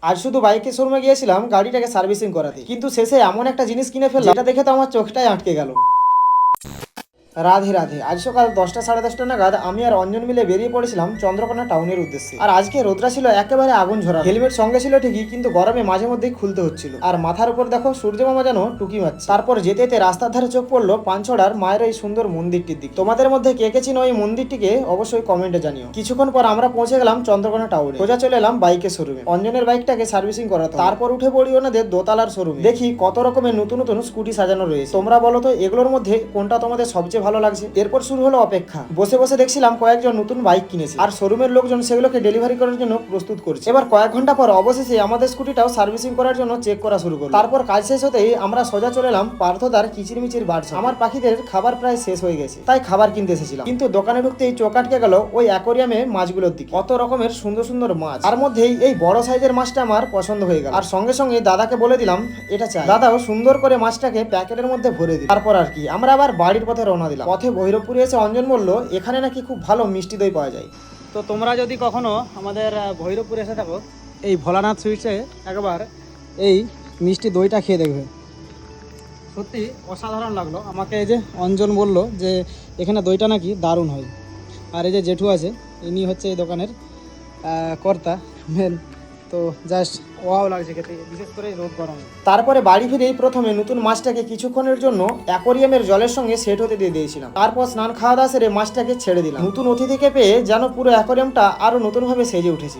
আজ শুধু বাইকের শোরুমে গিয়েছিলাম গাড়িটাকে সার্ভিসিং করাতে, কিন্তু শেষে এমন একটা জিনিস কিনে ফেললাম যেটা দেখে তো আমার চোখটাই আটকে গেল। রাধে রাধে। আজ সকাল 10টা সাড়ে 10টা নাগাদ আমি আর অঞ্জন মিলে বেরিয়ে পড়েছিলাম চন্দ্রকোনা টাউনের উদ্দেশ্যে। আর আজকে রোদরা ছিল একেবারে আগুন ঝরা। হেলমেট সঙ্গে ছিল ঠিকই, কিন্তু গরমে মাঝে মধ্যেই খুলতে হচ্ছিল। আর মাথার উপর দেখো সূর্য মামা যেন টুকি মারছে। তারপর যেতে যেতে রাস্তার ধারে চোখ পড়লো পাঞ্চড়ার মায়ের এই সুন্দর মন্দিরটির দিকে। তোমাদের মধ্যে কে কে চিনো এই মন্দিরটিকে অবশ্যই কমেন্টে জানিও। কিছুক্ষণ পর আমরা পৌঁছে গেলাম চন্দ্রকোনা টাউনে। সোজা চলে এলাম বাইকের শোরুমে, অঞ্জনের বাইকটাকে সার্ভিসিং করাতে। তারপর উঠে পড়ি ওনাদের দোতলার শোরুমে। দেখি কত রকমের নতুন নতুন স্কুটি সাজানো রয়েছে। তোমরা বলো তো এগুলোর মধ্যে কোনটা তোমাদের সবচেয়ে ভালো লাগছে? এরপর শুরু হলো অপেক্ষা। বসে বসে দেখছিলাম কয়েকজন নতুন বাইক কিনেছে, আর শোরুমের লোকজন সেগুলোকে ডেলিভারি করার জন্য প্রস্তুত করছে। এবার কয়েক ঘন্টা পর অবশেষে আমাদের স্কুটিটাও সার্ভিসিং করার জন্য চেক করা শুরু করলো। তারপর কাজ শেষ হতেই আমরা সোজা চলে এলাম পার্থদার কিচিরমিচির বাড়ছে। আমার পাখিদের খাবার প্রায় শেষ হয়ে গেছে, তাই খাবার কিনতে এসেছিলাম। কিন্তু দোকানে ঢুকতেই চোখ আটকে গেল ওই অ্যাকোরিয়ামে মাছগুলোর দিকে। কত রকমের সুন্দর সুন্দর মাছ, তার মধ্যেই এই বড় সাইজের মাছটা আমার পছন্দ হয়ে গেল। আর সঙ্গে সঙ্গে দাদাকে বলে দিলাম এটা চাই। দাদাও সুন্দর করে মাছটাকে প্যাকেটের মধ্যে ভরে দিল। তারপর আর কি আমরা আবার বাড়ির পথে রওনা দিলাম। পথে ভৈরবপুরে এসে অঞ্জন বলল এখানে নাকি খুব ভালো মিষ্টি দই পাওয়া যায়। তো তোমরা যদি কখনো আমাদের ভৈরবপুরে এসে থাকো, এই ভোলানাথ সুইটসে একবার এই মিষ্টি দইটা খেয়ে দেখবে, সত্যি অসাধারণ লাগলো। আমাকে এই যে অঞ্জন বলল যে এখানে দইটা নাকি দারুণ হয়। আর এই যে জেঠু আছে, ইনি হচ্ছে এই দোকানের কর্তা মেন। তো জাস্ট ওয়াও লাগছে খেতে, বিশেষ করে রোদ গরমে। তারপরে বাড়ি ফিরেই প্রথমে নতুন মাছটাকে কিছুক্ষণের জন্য অ্যাকোরিয়ামের জলের সঙ্গে সেট হতে দিয়ে দিয়েছিলাম। তারপর স্নান খাওয়া দাওয়া সেরে মাছটাকে ছেড়ে দিলাম। নতুন অতিথিকে পেয়ে যেন পুরো অ্যাকোরিয়ামটা আরো নতুনভাবে সেজে উঠেছে।